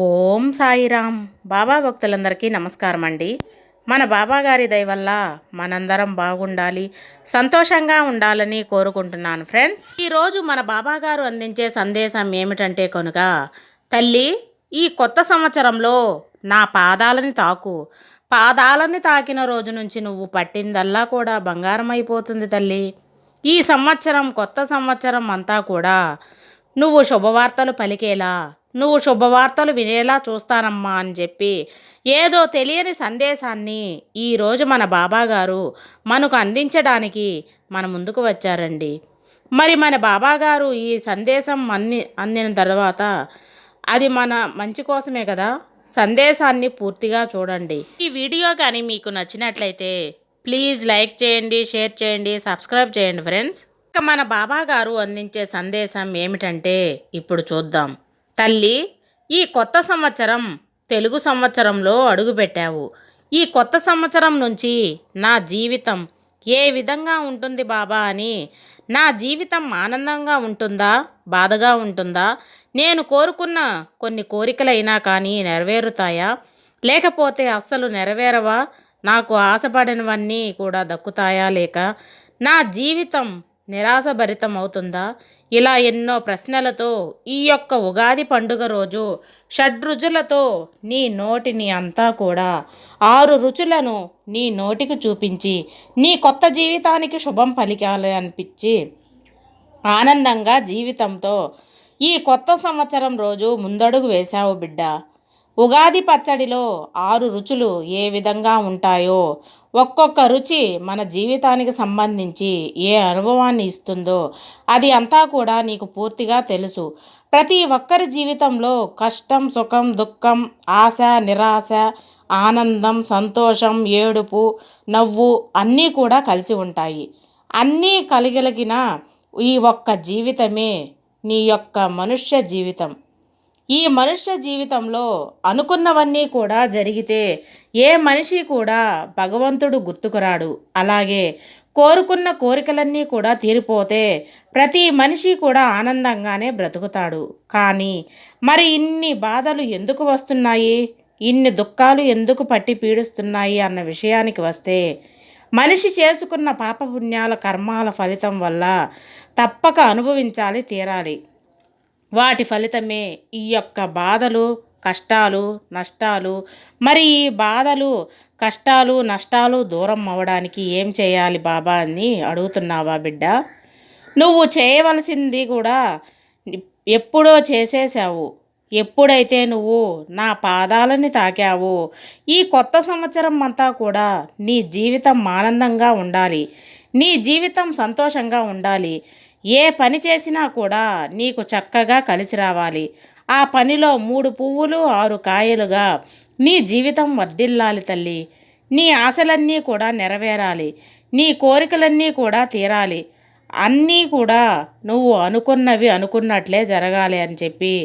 ఓం సాయిరామ్. బాబా భక్తులందరికీ నమస్కారం అండి. మన బాబాగారి దయ వల్ల మనందరం బాగుండాలి, సంతోషంగా ఉండాలని కోరుకుంటున్నాను ఫ్రెండ్స్. ఈరోజు మన బాబాగారు అందించే సందేశం ఏమిటంటే కనుక, తల్లి, ఈ కొత్త సంవత్సరంలో నా పాదాలని తాకు. పాదాలని తాకిన రోజు నుంచి నువ్వు పట్టిందల్లా కూడా బంగారం అయిపోతుంది తల్లి. ఈ సంవత్సరం, కొత్త సంవత్సరం అంతా కూడా నువ్వు శుభవార్తలు పలికేలా, నువ్వు శుభవార్తలు వినేలా చూస్తానమ్మా అని చెప్పి ఏదో తెలియని సందేశాన్ని ఈరోజు మన బాబాగారు మనకు అందించడానికి మన ముందుకు వచ్చారండి. మరి మన బాబాగారు ఈ సందేశం అందిన తర్వాత అది మన మంచి కోసమే కదా. సందేశాన్ని పూర్తిగా చూడండి. ఈ వీడియో కానీ మీకు నచ్చినట్లయితే ప్లీజ్ లైక్ చేయండి, షేర్ చేయండి, సబ్స్క్రైబ్ చేయండి ఫ్రెండ్స్. ఇక మన బాబాగారు అందించే సందేశం ఏమిటంటే ఇప్పుడు చూద్దాం. తల్లి, ఈ కొత్త సంవత్సరం తెలుగు సంవత్సరంలో అడుగుపెట్టావు. ఈ కొత్త సంవత్సరం నుంచి నా జీవితం ఏ విధంగా ఉంటుంది బాబా అని, నా జీవితం ఆనందంగా ఉంటుందా, బాధగా ఉంటుందా, నేను కోరుకున్న కొన్ని కోరికలైనా కానీ నెరవేరుతాయా, లేకపోతే అస్సలు నెరవేరవా, నాకు ఆశపడినవన్నీ కూడా దక్కుతాయా, లేక నా జీవితం నిరాశభరితం అవుతుందా, ఇలా ఎన్నో ప్రశ్నలతో ఈ యొక్క ఉగాది పండుగ రోజు షడ్రుచులతో నీ నోటిని అంతా కూడా 6 రుచులను నీ నోటికి చూపించి నీ కొత్త జీవితానికి శుభం పలికాలి అనిపించి ఆనందంగా జీవితంతో ఈ కొత్త సంవత్సరం రోజు ముందడుగు వేశావు బిడ్డ. ఉగాది పచ్చడిలో 6 రుచులు ఏ విధంగా ఉంటాయో, ఒక్కొక్క రుచి మన జీవితానికి సంబంధించి ఏ అనుభవాన్ని ఇస్తుందో అది అంతా కూడా నీకు పూర్తిగా తెలుసు. ప్రతి ఒక్కరి జీవితంలో కష్టం, సుఖం, దుఃఖం, ఆశ, నిరాశ, ఆనందం, సంతోషం, ఏడుపు, నవ్వు అన్నీ కూడా కలిసి ఉంటాయి. అన్నీ కలిగలిగిన ఈ ఒక్క జీవితమే నీ యొక్క మనుష్య జీవితం. ఈ మనుష్య జీవితంలో అనుకున్నవన్నీ కూడా జరిగితే ఏ మనిషి కూడా భగవంతుడు గుర్తుకురాడు. అలాగే కోరుకున్న కోరికలన్నీ కూడా తీరిపోతే ప్రతి మనిషి కూడా ఆనందంగానే బ్రతుకుతాడు. కానీ మరి ఇన్ని బాధలు ఎందుకు వస్తున్నాయి, ఇన్ని దుఃఖాలు ఎందుకు పట్టి పీడిస్తున్నాయి అన్న విషయానికి వస్తే, మనిషి చేసుకున్న పాపపుణ్యాల కర్మాల ఫలితం వల్ల తప్పక అనుభవించాలి, తీరాలి. వాటి ఫలితమే ఈ యొక్క బాధలు, కష్టాలు, నష్టాలు. మరి ఈ బాధలు, కష్టాలు, నష్టాలు దూరం అవ్వడానికి ఏం చేయాలి బాబా అని అడుగుతున్నావా బిడ్డ? నువ్వు చేయవలసింది కూడా ఎప్పుడో చేసేసావు. ఎప్పుడైతే నువ్వు నా పాదాలని తాకావో, ఈ కొత్త సంవత్సరం అంతా కూడా నీ జీవితం ఆనందంగా ఉండాలి, నీ జీవితం సంతోషంగా ఉండాలి. ఏ పని చేసినా కూడా నీకు చక్కగా కలిసి రావాలి. ఆ పనిలో 3 పువ్వులు 6 కాయలుగా నీ జీవితం వర్ధిల్లాలి తల్లి. నీ ఆశలన్నీ కూడా నెరవేరాలి, నీ కోరికలన్నీ కూడా తీరాలి. అన్నీ కూడా నువ్వు అనుకున్నవి అనుకున్నట్లే జరగాలి అని చెప్పి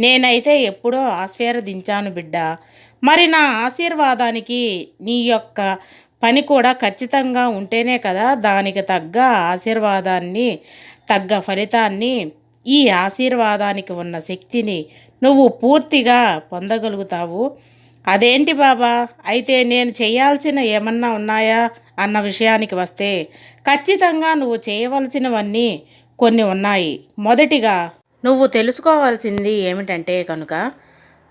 నేనైతే ఎప్పుడో ఆశీర్వదించాను బిడ్డ. మరి నా ఆశీర్వాదానికి నీ యొక్క పని కూడా ఖచ్చితంగా ఉంటేనే కదా దానికి తగ్గ ఆశీర్వాదాన్ని, తగ్గ ఫలితాన్ని, ఈ ఆశీర్వాదానికి ఉన్న శక్తిని నువ్వు పూర్తిగా పొందగలుగుతావు. అదేంటి బాబా, అయితే నేను చేయాల్సిన ఏమన్నా ఉన్నాయా అన్న విషయానికి వస్తే, ఖచ్చితంగా నువ్వు చేయవలసినవన్నీ కొన్ని ఉన్నాయి. మొదటిగా నువ్వు తెలుసుకోవాల్సింది ఏమిటంటే కనుక,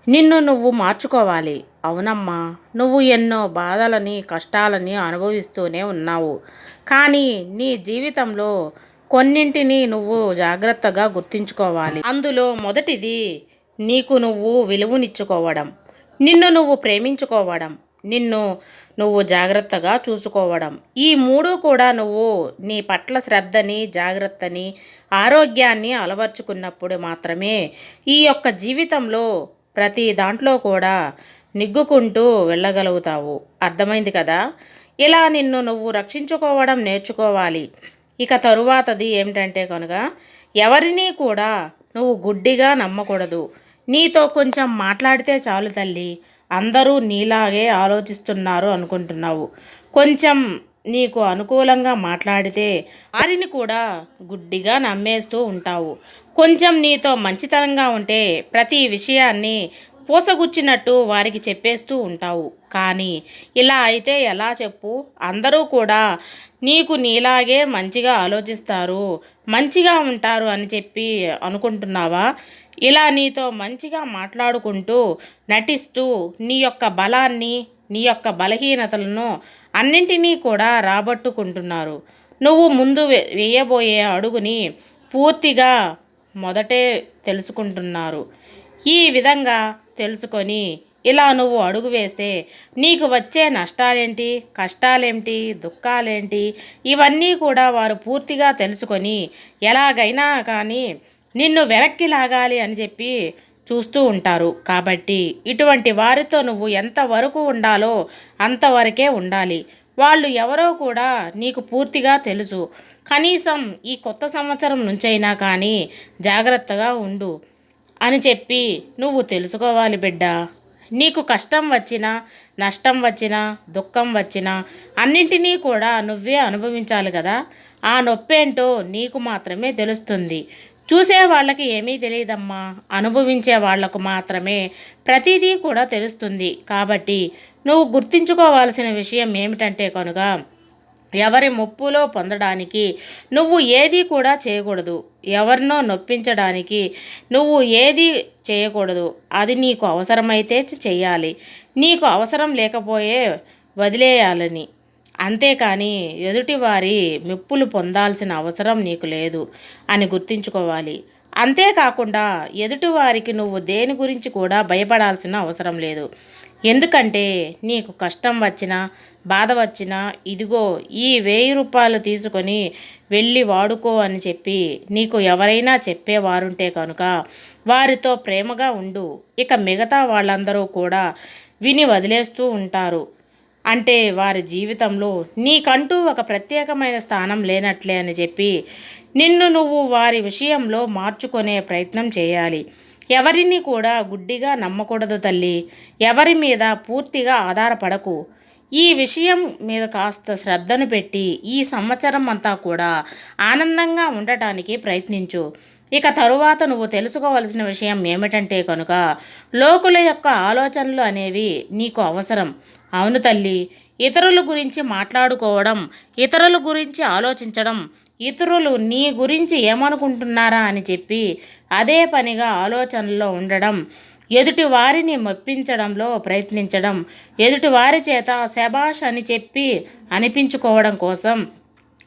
నిన్ను నువ్వు మార్చుకోవాలి. అవునమ్మా, నువ్వు ఎన్నో బాధలని, కష్టాలని అనుభవిస్తూనే ఉన్నావు. కానీ నీ జీవితంలో కొన్నింటిని నువ్వు జాగ్రత్తగా గుర్తుంచుకోవాలి. అందులో మొదటిది నీకు నువ్వు విలువనిచ్చుకోవడం, నిన్ను నువ్వు ప్రేమించుకోవడం, నిన్ను నువ్వు జాగ్రత్తగా చూసుకోవడం. ఈ 3 కూడా నువ్వు నీ పట్ల శ్రద్ధని, జాగ్రత్తని, ఆరోగ్యాన్ని అలవర్చుకున్నప్పుడు మాత్రమే ఈ యొక్క జీవితంలో ప్రతి దాంట్లో కూడా నిగ్గుకుంటూ వెళ్ళగలుగుతావు. అర్థమైంది కదా. ఇలా నిన్ను నువ్వు రక్షించుకోవడం నేర్చుకోవాలి. ఇక తరువాతది ఏమిటంటే కనుక, ఎవరినీ కూడా నువ్వు గుడ్డిగా నమ్మకూడదు. నీతో కొంచెం మాట్లాడితే చాలు తల్లి, అందరూ నీలాగే ఆలోచిస్తున్నారు అనుకుంటున్నావు. కొంచెం నీకు అనుకూలంగా మాట్లాడితే వారిని కూడా గుడ్డిగా నమ్మేస్తూ ఉంటావు. కొంచెం నీతో మంచితనంగా ఉంటే ప్రతి విషయాన్ని పూసగుచ్చినట్టు వారికి చెప్పేస్తూ ఉంటావు. కానీ ఇలా అయితే ఎలా చెప్పు? అందరూ కూడా నీకు నీలాగే మంచిగా ఆలోచిస్తారు, మంచిగా ఉంటారు అని చెప్పి అనుకుంటున్నావా? ఇలా నీతో మంచిగా మాట్లాడుకుంటూ, నటిస్తూ నీ యొక్క బలాన్ని, నీ యొక్క బలహీనతలను అన్నింటినీ కూడా రాబట్టుకుంటున్నారు. నువ్వు ముందు వేయబోయే అడుగుని పూర్తిగా మొదటే తెలుసుకుంటున్నారు. ఈ విధంగా తెలుసుకొని ఇలా నువ్వు అడుగు వేస్తే నీకు వచ్చే నష్టాలేంటి, కష్టాలేంటి, దుఃఖాలేంటి, ఇవన్నీ కూడా వారు పూర్తిగా తెలుసుకొని ఎలాగైనా కానీ నిన్ను వెనక్కి లాగాలి అని చెప్పి చూస్తూ ఉంటారు. కాబట్టి ఇటువంటి వారితో నువ్వు ఎంతవరకు ఉండాలో అంతవరకే ఉండాలి. వాళ్ళు ఎవరో కూడా నీకు పూర్తిగా తెలుసు. కనీసం ఈ కొత్త సంవత్సరం నుంచైనా కానీ జాగ్రత్తగా ఉండు అని చెప్పి నువ్వు తెలుసుకోవాలి బిడ్డ. నీకు కష్టం వచ్చినా, నష్టం వచ్చినా, దుఃఖం వచ్చినా అన్నింటినీ కూడా నువ్వే అనుభవించాలి కదా. ఆ నొప్పేంటో నీకు మాత్రమే తెలుస్తుంది. చూసే వాళ్ళకి ఏమీ తెలియదమ్మా, అనుభవించే వాళ్లకు మాత్రమే ప్రతిదీ కూడా తెలుస్తుంది. కాబట్టి నువ్వు గుర్తుంచుకోవాల్సిన విషయం ఏమిటంటే కనుక, ఎవరి ముప్పులో పొందడానికి నువ్వు ఏది కూడా చేయకూడదు. ఎవరినో నొప్పించడానికి నువ్వు ఏది చేయకూడదు. అది నీకు అవసరమైతే చెయ్యాలి, నీకు అవసరం లేకపోయే వదిలేయాలని. అంతేకాని ఎదుటివారి మెప్పులు పొందాల్సిన అవసరం నీకు లేదు అని గుర్తుంచుకోవాలి. అంతేకాకుండా ఎదుటివారికి నువ్వు దేని గురించి కూడా భయపడాల్సిన అవసరం లేదు. ఎందుకంటే నీకు కష్టం వచ్చినా, బాధ వచ్చినా, ఇదిగో ఈ 1000 రూపాయలు తీసుకొని వెళ్ళి వాడుకో అని చెప్పి నీకు ఎవరైనా చెప్పేవారుంటే కనుక వారితో ప్రేమగా ఉండు. ఇక మిగతా వాళ్ళందరూ కూడా విని వదిలేస్తూ ఉంటారు. అంటే వారి జీవితంలో నీకంటూ ఒక ప్రత్యేకమైన స్థానం లేనట్లే అని చెప్పి నిన్ను నువ్వు వారి విషయంలో మార్చుకునే ప్రయత్నం చేయాలి. ఎవరిని కూడా గుడ్డిగా నమ్మకూడదు తల్లి. ఎవరి మీద పూర్తిగా ఆధారపడకు. ఈ విషయం మీద కాస్త శ్రద్ధను పెట్టి ఈ సంవత్సరం అంతా కూడా ఆనందంగా ఉండటానికి ప్రయత్నించు. ఇక తరువాత నువ్వు తెలుసుకోవలసిన విషయం ఏమిటంటే కనుక, లోకుల యొక్క ఆలోచనలు అనేవి నీకు అవసరం. అవును తల్లి, ఇతరుల గురించి మాట్లాడుకోవడం, ఇతరుల గురించి ఆలోచించడం, ఇతరులు నీ గురించి ఏమనుకుంటున్నారా అని చెప్పి అదే పనిగా ఆలోచనలో ఉండడం, ఎదుటి వారిని మెప్పించడంలో ప్రయత్నించడం, ఎదుటి వారి చేత శబాష్ అని చెప్పి అనిపించుకోవడం కోసం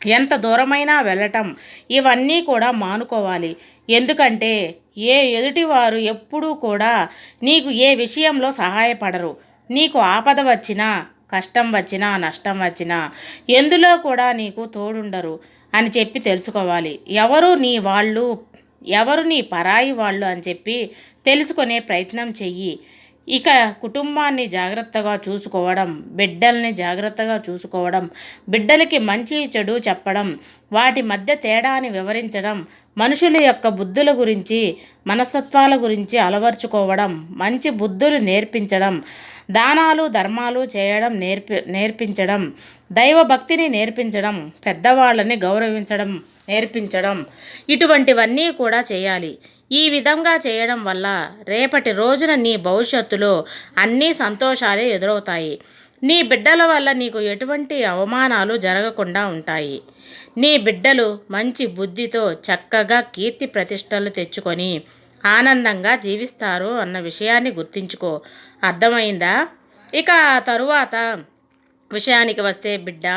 ఎంత దూరమైనా వెళ్ళటం, ఇవన్నీ కూడా మానుకోవాలి. ఎందుకంటే ఎదుటివారు ఎప్పుడూ కూడా నీకు ఏ విషయంలో సహాయపడరు. నీకు ఆపద వచ్చినా, కష్టం వచ్చినా, నష్టం వచ్చినా ఎందులో కూడా నీకు తోడుండరు అని చెప్పి తెలుసుకోవాలి. ఎవరు నీ వాళ్ళు, ఎవరు నీ పరాయి వాళ్ళు అని చెప్పి తెలుసుకునే ప్రయత్నం చెయ్యి. ఇక కుటుంబాన్ని జాగ్రత్తగా చూసుకోవడం, బిడ్డల్ని జాగ్రత్తగా చూసుకోవడం, బిడ్డలకి మంచి చెడు చెప్పడం, వాటి మధ్య తేడాని వివరించడం, మనుషుల యొక్క బుద్ధుల గురించి, మనస్తత్వాల గురించి అలవర్చుకోవడం, మంచి బుద్ధులు నేర్పించడం, దానాలు ధర్మాలు చేయడం నేర్పించడం, దైవభక్తిని నేర్పించడం, పెద్దవాళ్ళని గౌరవించడం నేర్పించడం, ఇటువంటివన్నీ కూడా చేయాలి. ఈ విధంగా చేయడం వల్ల రేపటి రోజున నీ భవిష్యత్తులో అన్నీ సంతోషాలే ఎదురవుతాయి. నీ బిడ్డల వల్ల నీకు ఎటువంటి అవమానాలు జరగకుండా ఉంటాయి. నీ బిడ్డలు మంచి బుద్ధితో చక్కగా కీర్తి ప్రతిష్టలు తెచ్చుకొని ఆనందంగా జీవిస్తారు అన్న విషయాన్ని గుర్తుంచుకో. అర్థమైందా? ఇక తరువాత విషయానికి వస్తే బిడ్డ,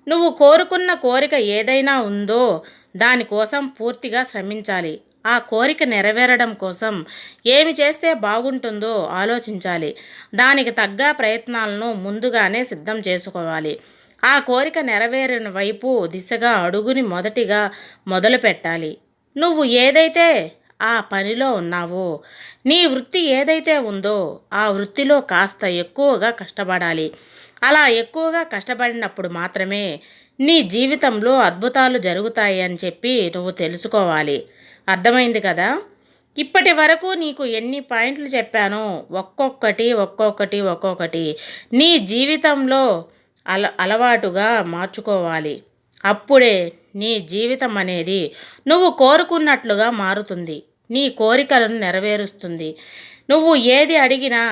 నువ్వు కోరుకున్న కోరిక ఏదైనా ఉందో దానికోసం పూర్తిగా శ్రమించాలి. ఆ కోరిక నెరవేరడం కోసం ఏమి చేస్తే బాగుంటుందో ఆలోచించాలి. దానికి తగ్గ ప్రయత్నాలను ముందుగానే సిద్ధం చేసుకోవాలి. ఆ కోరిక నెరవేరిన వైపు దిశగా అడుగుని మొదలు పెట్టాలి. నువ్వు ఏదైతే ఆ పనిలో ఉన్నావో, నీ వృత్తి ఏదైతే ఉందో ఆ వృత్తిలో కాస్త ఎక్కువగా కష్టపడాలి. అలా ఎక్కువగా కష్టపడినప్పుడు మాత్రమే నీ జీవితంలో అద్భుతాలు జరుగుతాయి అని చెప్పి నువ్వు తెలుసుకోవాలి. అర్థమైంది కదా? ఇప్పటి వరకు నీకు ఎన్ని పాయింట్లు చెప్పానో ఒక్కొక్కటి నీ జీవితంలో అలవాటుగా మార్చుకోవాలి. అప్పుడే నీ జీవితం అనేది నువ్వు కోరుకున్నట్లుగా మారుతుంది. నీ కోరికలను నెరవేరుస్తుంది. నువ్వు ఏది అడిగినా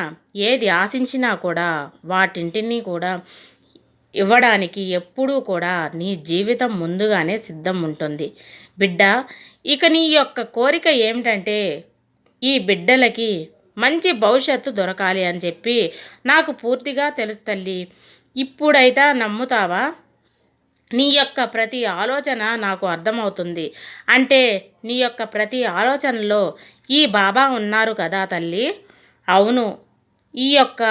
ఏది ఆశించినా కూడా వాటింటిని కూడా ఇవ్వడానికి ఎప్పుడూ కూడా నీ జీవితం ముందుగానే సిద్ధం ఉంటుంది బిడ్డ. ఇక నీ యొక్క కోరిక ఏమిటంటే ఈ బిడ్డలకి మంచి భవిష్యత్తు దొరకాలి అని చెప్పి నాకు పూర్తిగా తెలుసు తల్లి. ఇప్పుడైతే నమ్ముతావా? నీ యొక్క ప్రతి ఆలోచన నాకు అర్థమవుతుంది. అంటే నీ యొక్క ప్రతి ఆలోచనలో ఈ బాబా ఉన్నారు కదా తల్లి. అవును, ఈ యొక్క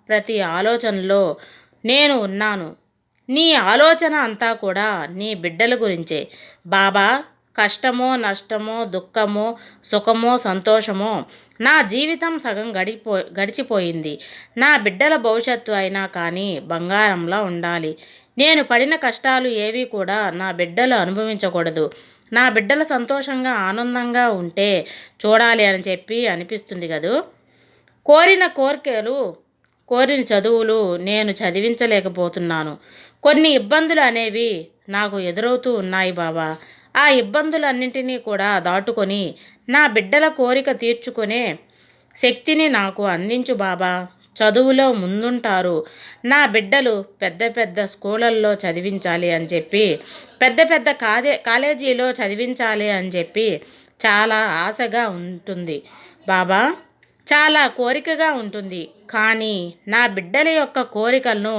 ప్రతి ఆలోచనలో నేను ఉన్నాను. నీ ఆలోచన అంతా కూడా నీ బిడ్డల గురించే. బాబా, కష్టమో నష్టమో దుఃఖమో సుఖమో సంతోషమో నా జీవితం సగం గడిచిపోయింది. నా బిడ్డల భవిష్యత్తు అయినా కానీ బంగారంలా ఉండాలి. నేను పడిన కష్టాలు ఏవి కూడా నా బిడ్డలు అనుభవించకూడదు. నా బిడ్డలు సంతోషంగా ఆనందంగా ఉంటే చూడాలి అని చెప్పి అనిపిస్తుంది కదూ. కోరిన కోరికలు, కోరిన చదువులు నేను చదివించలేకపోతున్నాను. కొన్ని ఇబ్బందులు అనేవి నాకు ఎదురవుతూ ఉన్నాయి బాబా. ఆ ఇబ్బందులన్నింటినీ కూడా దాటుకొని నా బిడ్డల కోరిక తీర్చుకునే శక్తిని నాకు అందించు బాబా. చదువులో ముందుంటారు. నా బిడ్డలు పెద్ద పెద్ద స్కూళ్ళల్లో చదివించాలి అని చెప్పి, పెద్ద పెద్ద కాలేజీలో చదివించాలి అని చెప్పి చాలా ఆశగా ఉంటుంది బాబా. చాలా కోరికగా ఉంటుంది. కానీ నా బిడ్డల యొక్క కోరికలను,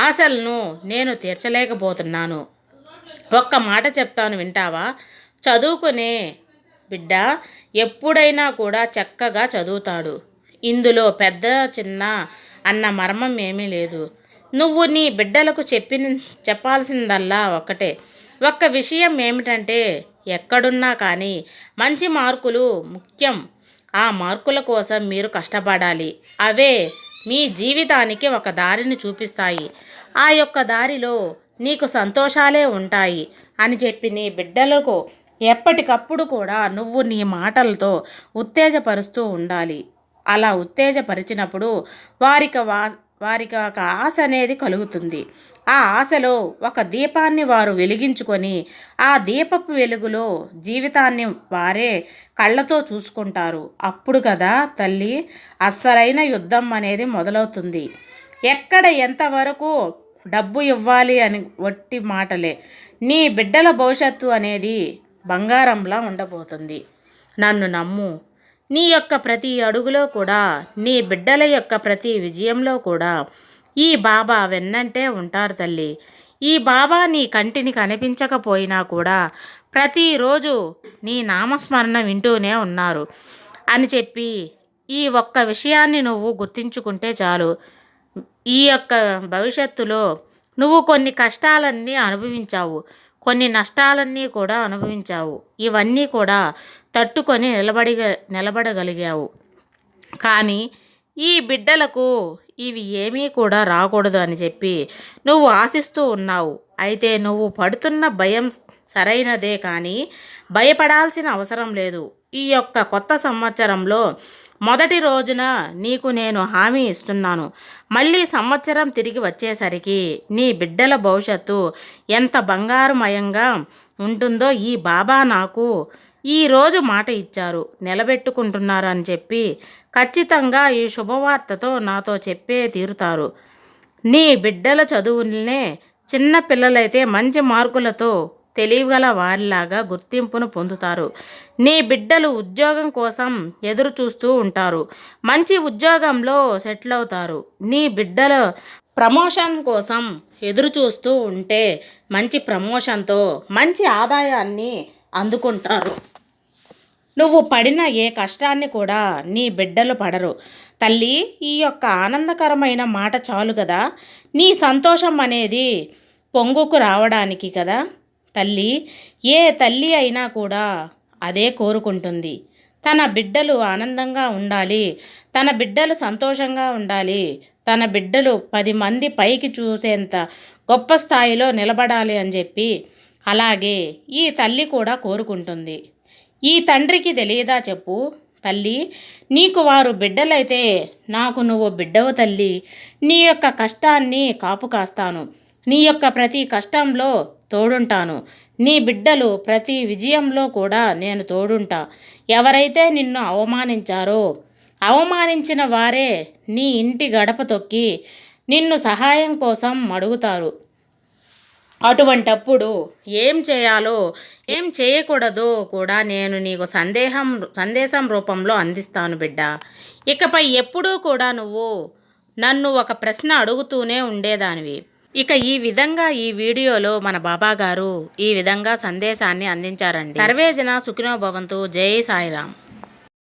ఆశలను నేను తీర్చలేకపోతున్నాను. ఒక్క మాట చెప్తాను, వింటావా? చదువుకునే బిడ్డ ఎప్పుడైనా కూడా చక్కగా చదువుతాడు. ఇందులో పెద్ద చిన్న అన్న మర్మం ఏమీ లేదు. నువ్వు నీ బిడ్డలకు చెప్పాల్సిందల్లా ఒక్కటే. ఒక్క విషయం ఏమిటంటే ఎక్కడున్నా కానీ మంచి మార్కులు ముఖ్యం. ఆ మార్కుల కోసం మీరు కష్టపడాలి. అవే మీ జీవితానికి ఒక దారిని చూపిస్తాయి. ఆ యొక్క దారిలో నీకు సంతోషాలే ఉంటాయి అని చెప్పి నీ బిడ్డలకు ఎప్పటికప్పుడు కూడా నువ్వు నీ మాటలతో ఉత్తేజపరుస్తూ ఉండాలి. అలా ఉత్తేజపరిచినప్పుడు వారికి ఒక ఆశ అనేది కలుగుతుంది. ఆ ఆశలో ఒక దీపాన్ని వారు వెలిగించుకొని ఆ దీపపు వెలుగులో జీవితాన్ని వారే కళ్ళతో చూసుకుంటారు. అప్పుడు కదా తల్లి అస్సలైన యుద్ధం అనేది మొదలవుతుంది. ఎక్కడ ఎంతవరకు డబ్బు ఇవ్వాలి అని వట్టి మాటలే. నీ బిడ్డల భవిష్యత్తు అనేది బంగారంలా ఉండబోతుంది. నన్ను నమ్ము. నీ యొక్క ప్రతి అడుగులో కూడా, నీ బిడ్డల యొక్క ప్రతి విజయంలో కూడా ఈ బాబా వెన్నంటే ఉంటారు తల్లి. ఈ బాబా నీ కంటిని కనిపించకపోయినా కూడా ప్రతిరోజు నీ నామస్మరణ వింటూనే ఉన్నారు అని చెప్పి ఈ ఒక్క విషయాన్ని నువ్వు గుర్తించుకుంటే చాలు. ఈ యొక్క భవిష్యత్తులో నువ్వు కొన్ని కష్టాలన్నీ అనుభవించావు, కొన్ని నష్టాలన్నీ కూడా అనుభవించావు. ఇవన్నీ కూడా తట్టుకొని నిలబడగలిగావు. కానీ ఈ బిడ్డలకు ఇవి ఏమీ కూడా రాకూడదు అని చెప్పి నువ్వు ఆశిస్తూ ఉన్నావు. అయితే నువ్వు పడుతున్న భయం సరైనదే, కానీ భయపడాల్సిన అవసరం లేదు. ఈ యొక్క కొత్త సంవత్సరంలో మొదటి రోజున నీకు నేను హామీ ఇస్తున్నాను. మళ్ళీ సంవత్సరం తిరిగి వచ్చేసరికి నీ బిడ్డల భవిష్యత్తు ఎంత బంగారుమయంగా ఉంటుందో ఈ బాబా నాకు ఈరోజు మాట ఇచ్చారు, నిలబెట్టుకుంటున్నారు అని చెప్పి ఖచ్చితంగా ఈ శుభవార్తతో నాతో చెప్పే తీరుతారు. నీ బిడ్డల చదువులనే చిన్న పిల్లలైతే మంచి మార్కులతో తెలియగల వారిలాగా గుర్తింపును పొందుతారు. నీ బిడ్డలు ఉద్యోగం కోసం ఎదురు చూస్తూ ఉంటారు, మంచి ఉద్యోగంలో సెటిల్ అవుతారు. నీ బిడ్డల ప్రమోషన్ కోసం ఎదురు చూస్తూ ఉంటే మంచి ప్రమోషన్తో మంచి ఆదాయాన్ని అందుకుంటారు. నువ్వు పడిన ఏ కష్టాన్ని కూడా నీ బిడ్డలు పడరు తల్లి. ఈ యొక్క ఆనందకరమైన మాట చాలు కదా నీ సంతోషం అనేది పొంగుకు రావడానికి కదా తల్లి. ఏ తల్లి అయినా కూడా అదే కోరుకుంటుంది. తన బిడ్డలు ఆనందంగా ఉండాలి, తన బిడ్డలు సంతోషంగా ఉండాలి, తన బిడ్డలు 10 మంది పైకి చూసేంత గొప్ప స్థాయిలో నిలబడాలి అని చెప్పి అలాగే ఈ తల్లి కూడా కోరుకుంటుంది. ఈ తండ్రికి తెలియదా చెప్పు తల్లి? నీకు వారు బిడ్డలైతే నాకు నువ్వు బిడ్డవు తల్లి. నీ యొక్క కష్టాన్ని కాపు కాస్తాను, నీ యొక్క ప్రతి కష్టంలో తోడుంటాను. నీ బిడ్డలు ప్రతి విజయంలో కూడా నేను తోడుంటా. ఎవరైతే నిన్ను అవమానించారో అవమానించిన వారే నీ ఇంటి గడప తొక్కి నిన్ను సహాయం కోసం అడుగుతారు. అటువంటప్పుడు ఏం చేయాలో ఏం చేయకూడదో కూడా నేను నీకు సందేశం రూపంలో అందిస్తాను బిడ్డ. ఇకపై ఎప్పుడూ కూడా నువ్వు నన్ను ఒక ప్రశ్న అడుగుతూనే ఉండేదానివి. ఇక ఈ విధంగా ఈ వీడియోలో మన బాబా గారు ఈ విధంగా సందేశాన్ని అందించారండి. సర్వేజన సుఖినో భవంతు. జై సాయిరామ్.